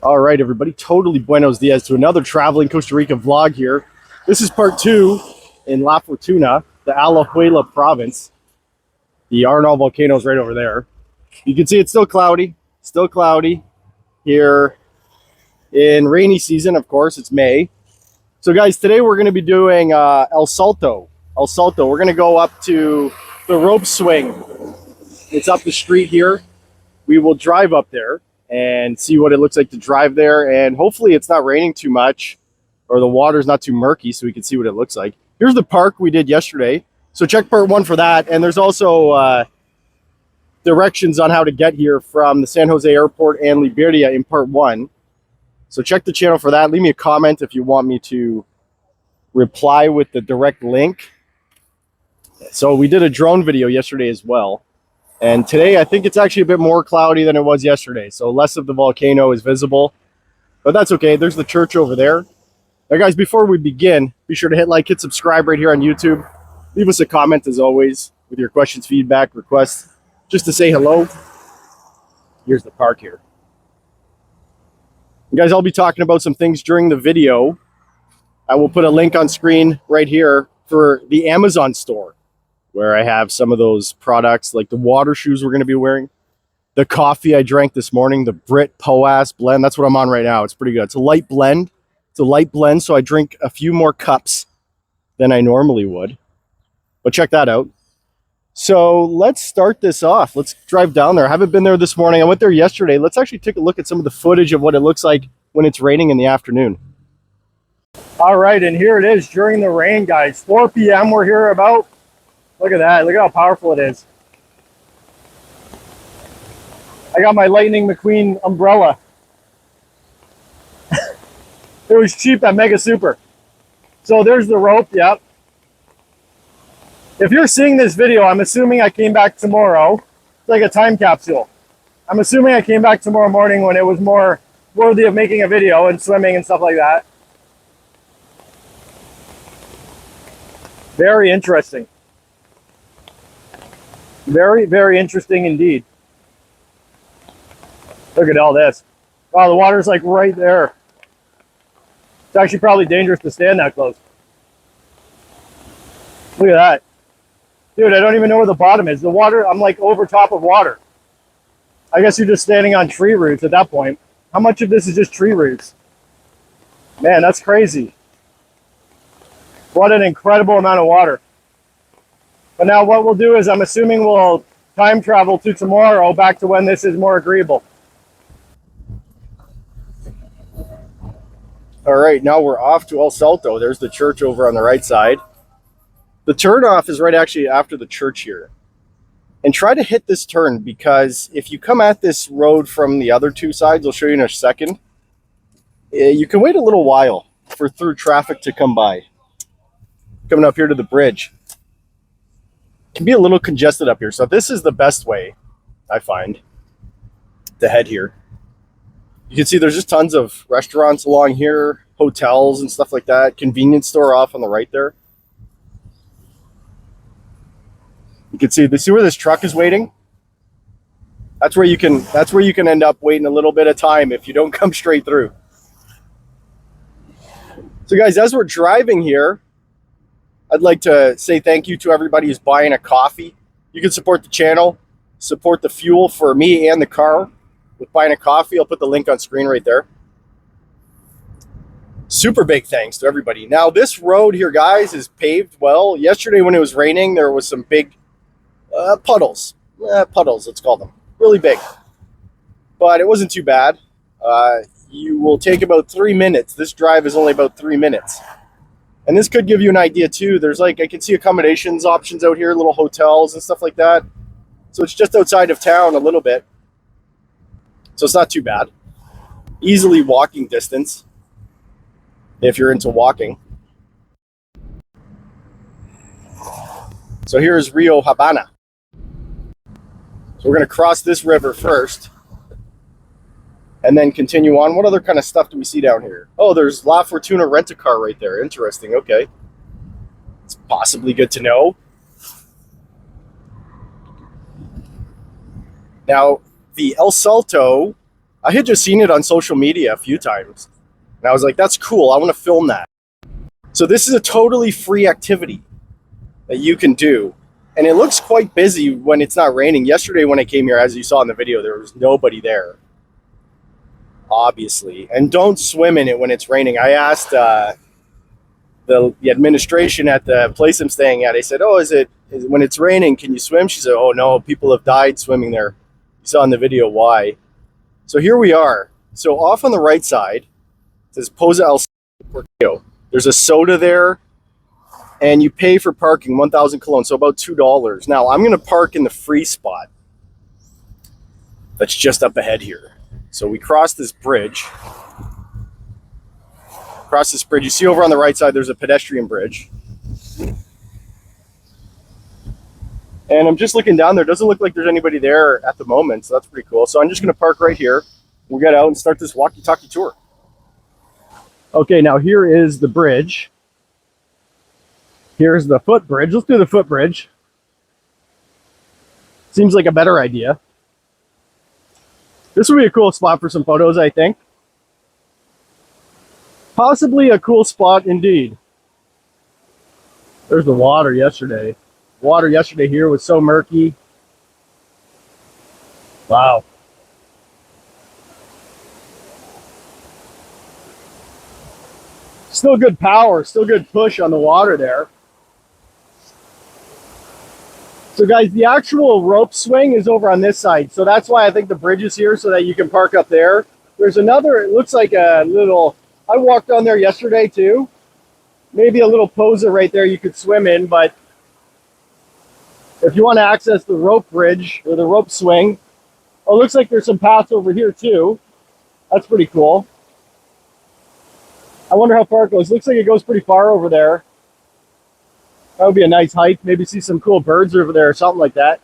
All right, everybody. Totally buenos dias to another traveling Costa Rica vlog here. This is part 2 in La Fortuna, the Alajuela province. The Arnal volcano is right over there. You can see it's still cloudy here in rainy season. Of course, it's May. So guys, today we're going to be doing El Salto. We're going to go up to the rope swing. It's up the street here. We will drive up there and see what it looks like to drive there, and hopefully it's not raining too much or the water's not too murky so we can see what it looks like. Here's the park we did yesterday, so check part 1 for that. And there's also directions on how to get here from the San Jose airport and Liberia in part 1, so check the channel for that. Leave me a comment if you want me to reply with the direct link. So we did a drone video yesterday as well. And today, I think it's actually a bit more cloudy than it was yesterday. So less of the volcano is visible. But that's okay. There's the church over there. Now, guys, before we begin, be sure to hit like, hit subscribe right here on YouTube. Leave us a comment, as always, with your questions, feedback, requests, just to say hello. Here's the park here. And guys, I'll be talking about some things during the video. I will put a link on screen right here for the Amazon store, where I have some of those products, like the water shoes we're going to be wearing, the coffee I drank this morning, the Brit Poas blend. That's what I'm on right now. It's pretty good. It's a light blend. So I drink a few more cups than I normally would. But check that out. So let's start this off. Let's drive down there. I haven't been there this morning. I went there yesterday. Let's actually take a look at some of the footage of what it looks like when it's raining in the afternoon. All right, and here it is during the rain, guys. 4 p.m. we're here about. Look at that. Look at how powerful it is. I got my Lightning McQueen umbrella. It was cheap at Mega Super. So there's the rope. Yep. If you're seeing this video, I'm assuming I came back tomorrow. It's like a time capsule. I'm assuming I came back tomorrow morning when it was more worthy of making a video and swimming and stuff like that. Very interesting. Very, very interesting indeed. Look at all this. Wow, the water's like right there. It's actually probably dangerous to stand that close. Look at that. Dude, I don't even know where the bottom is. The water, I'm like over top of water. I guess you're just standing on tree roots at that point. How much of this is just tree roots? Man, that's crazy. What an incredible amount of water. But now what we'll do is, I'm assuming we'll time travel to tomorrow, back to when this is more agreeable. All right, now we're off to El Salto. There's the church over on the right side. The turnoff is right actually after the church here. And try to hit this turn, because if you come at this road from the other two sides, I'll show you in a second, you can wait a little while for through traffic to come by. Coming up here to the bridge. It can be a little congested up here. So this is the best way, I find, to head here. You can see there's just tons of restaurants along here, hotels and stuff like that. Convenience store off on the right there. You can see where this truck is waiting? That's where you can end up waiting a little bit of time if you don't come straight through. So guys, as we're driving here, I'd like to say thank you to everybody who's buying a coffee. You can support the channel, support the fuel for me and the car with buying a coffee. I'll put the link on screen right there. Super big thanks to everybody. Now this road here, guys, is paved well. Yesterday when it was raining, there was some big puddles. Puddles, let's call them. Really big. But it wasn't too bad. You will take about 3 minutes. This drive is only about 3 minutes. And this could give you an idea too. There's I can see accommodations options out here, little hotels and stuff like that. So it's just outside of town a little bit. So it's not too bad. Easily walking distance if you're into walking. So here's Rio Habana. So we're going to cross this river first and then continue on. What other kind of stuff do we see down here? Oh, there's La Fortuna Rent-A-Car right there. Interesting. Okay. It's possibly good to know. Now, the El Salto I had just seen it on social media a few times. And I was like, that's cool. I want to film that. So this is a totally free activity that you can do. And it looks quite busy when it's not raining. Yesterday when I came here, as you saw in the video, there was nobody there, obviously. And don't swim in it when it's raining. I asked the administration at the place I'm staying at. I said, oh, is it when it's raining, can you swim? She said, oh, no, people have died swimming there. You saw in the video why. So here we are. So off on the right side, it says Poza El Salto. There's a soda there. And you pay for parking, 1,000 cologne, so about $2. Now, I'm going to park in the free spot that's just up ahead here. So we cross this bridge. Across this bridge, you see over on the right side, there's a pedestrian bridge. And I'm just looking down there. It doesn't look like there's anybody there at the moment, so that's pretty cool. So I'm just going to park right here. We'll get out and start this walkie-talkie tour. Okay, now here is the bridge. Here's the footbridge. Let's do the footbridge. Seems like a better idea. This would be a cool spot for some photos, I think. Possibly a cool spot indeed. There's the water yesterday. Water yesterday here was so murky. Wow. Still good power, still good push on the water there. So guys, the actual rope swing is over on this side. So that's why I think the bridge is here so that you can park up there. There's another, it looks like a little, I walked on there yesterday too. Maybe a little poza right there you could swim in, but if you want to access the rope bridge or the rope swing, oh, it looks like there's some paths over here too. That's pretty cool. I wonder how far it goes. Looks like it goes pretty far over there. That would be a nice hike. Maybe see some cool birds over there or something like that.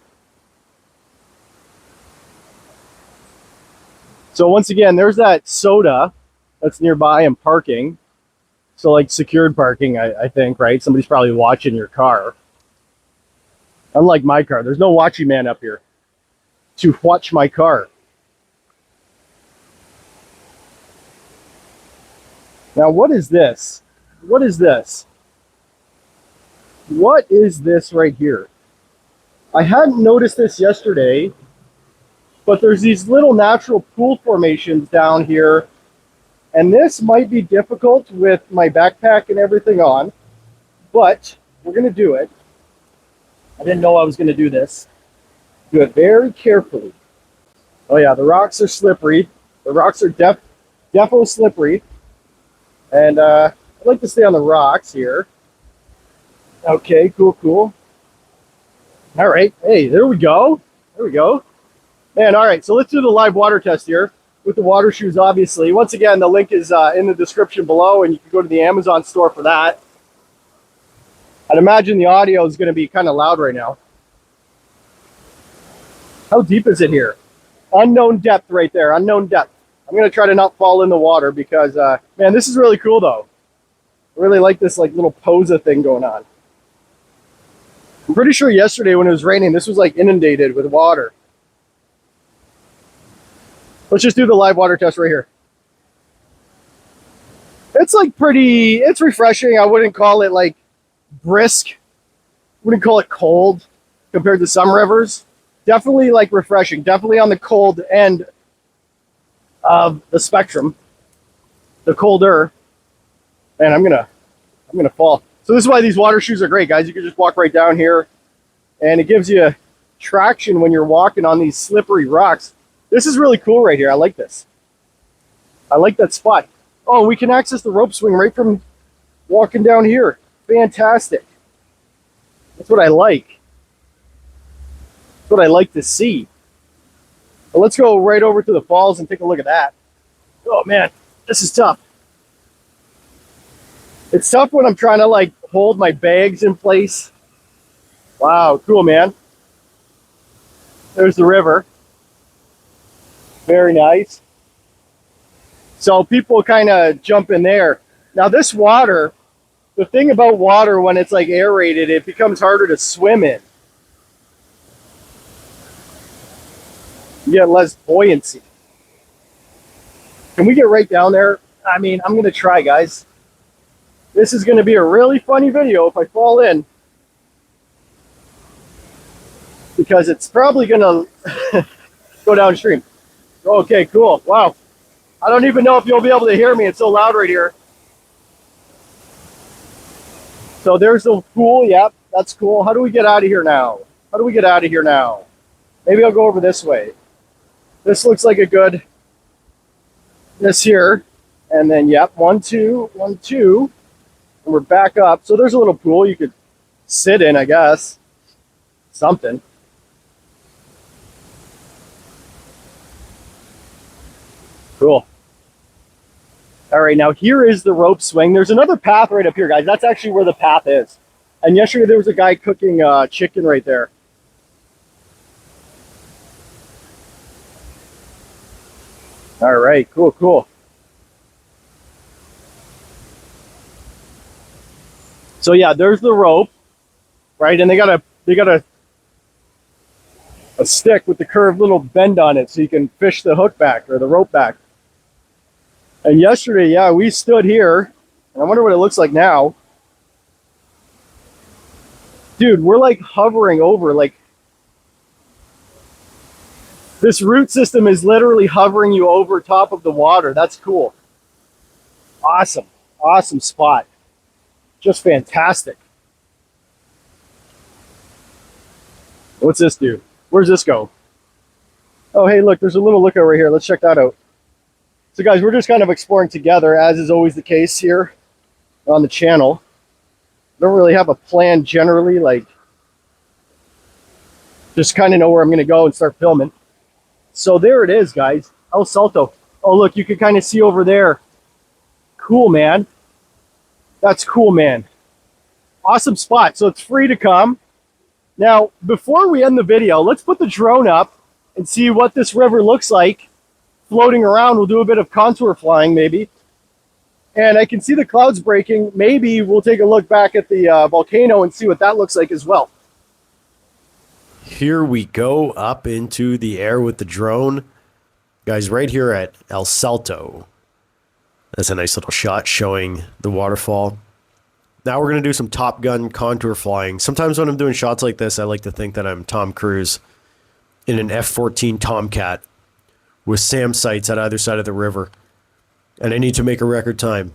So once again, there's that soda that's nearby and parking. So like secured parking, I think, right? Somebody's probably watching your car. Unlike my car, there's no watching man up here to watch my car. Now, what is this? What is this? What is this right here? I hadn't noticed this yesterday, but there's these little natural pool formations down here, and this might be difficult with my backpack and everything on, but we're going to do it. I didn't know I was going to do this. Do it very carefully. Oh yeah, the rocks are slippery. The rocks are defo slippery. And I'd like to stay on the rocks here. Okay, cool, cool. All right, hey, there we go. There we go. Man, all right, so let's do the live water test here with the water shoes, obviously. Once again, the link is in the description below, and you can go to the Amazon store for that. I'd imagine the audio is going to be kind of loud right now. How deep is it here? Unknown depth right there, unknown depth. I'm going to try to not fall in the water because, man, this is really cool, though. I really like this like little posa thing going on. I'm pretty sure yesterday when it was raining, this was like inundated with water. Let's just do the live water test right here. It's like pretty, it's refreshing. I wouldn't call it like brisk. Wouldn't call it cold compared to some rivers. Definitely like refreshing. Definitely on the cold end of the spectrum. The colder. Man, I'm gonna fall. So this is why these water shoes are great, guys. You can just walk right down here, and it gives you traction when you're walking on these slippery rocks. This is really cool right here. I like this. I like that spot. Oh, we can access the rope swing right from walking down here. Fantastic. That's what I like. That's what I like to see. But let's go right over to the falls and take a look at that. Oh man, this is tough. It's tough when I'm trying to like hold my bags in place. Wow, cool, man. There's the river. Very nice. So people kind of jump in there. Now this water, the thing about water when it's like aerated, it becomes harder to swim in. You get less buoyancy. Can we get right down there? I mean, I'm going to try, guys. This is going to be a really funny video if I fall in. Because it's probably going to go downstream. Okay, cool. Wow. I don't even know if you'll be able to hear me. It's so loud right here. So there's the pool. Yep, that's cool. How do we get out of here now? How do we get out of here now? Maybe I'll go over this way. This looks like a good, this here. And then, yep, 1, 2, 1, 2. And we're back up. So there's a little pool you could sit in, I guess. Something. Cool. All right, now here is the rope swing. There's another path right up here, guys. That's actually where the path is. And yesterday there was a guy cooking chicken right there. All right, cool, cool. So yeah, there's the rope, right? And they got a stick with the curved little bend on it so you can fish the hook back or the rope back. And yesterday, yeah, we stood here, and I wonder what it looks like now. Dude, we're like hovering over, like, this root system is literally hovering you over top of the water. That's cool. Awesome. Awesome spot. Just fantastic. What's this do? Where's this go? Oh, hey, look, there's a little lookout right here. Let's check that out. So, guys, we're just kind of exploring together, as is always the case here on the channel. Don't really have a plan generally, like, just kind of know where I'm going to go and start filming. So there it is, guys. El Salto. Oh, look, you can kind of see over there. Cool, man. That's cool, man. Awesome spot. So it's free to come. Now, before we end the video, let's put the drone up and see what this river looks like floating around. We'll do a bit of contour flying, maybe. And I can see the clouds breaking. Maybe we'll take a look back at the volcano and see what that looks like as well. Here we go up into the air with the drone. Guys, right here at El Salto. That's a nice little shot showing the waterfall. Now we're going to do some Top Gun contour flying. Sometimes when I'm doing shots like this, I like to think that I'm Tom Cruise in an F-14 Tomcat with SAM sights at either side of the river. And I need to make a record time.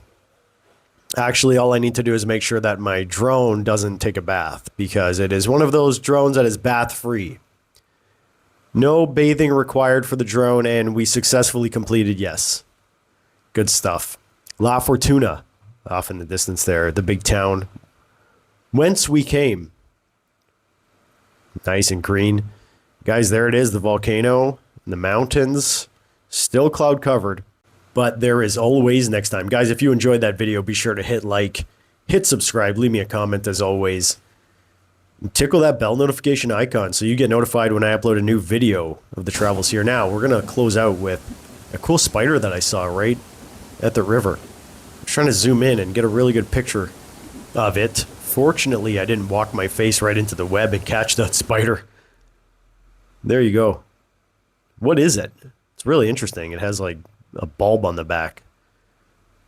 Actually, all I need to do is make sure that my drone doesn't take a bath, because it is one of those drones that is bath-free. No bathing required for the drone, and we successfully completed, yes. Good stuff. La Fortuna, off in the distance there, the big town whence we came. Nice and green. Guys, there it is, the volcano, the mountains, still cloud covered. But there is always next time. Guys, if you enjoyed that video, be sure to hit like, hit subscribe, leave me a comment as always. And tickle that bell notification icon so you get notified when I upload a new video of the travels here. Now, we're going to close out with a cool spider that I saw right at the river. I'm trying to zoom in and get a really good picture of it. Fortunately, I didn't walk my face right into the web and catch that spider. There you go. What is it? It's really interesting. It has like a bulb on the back.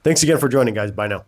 Thanks again for joining, guys. Bye now.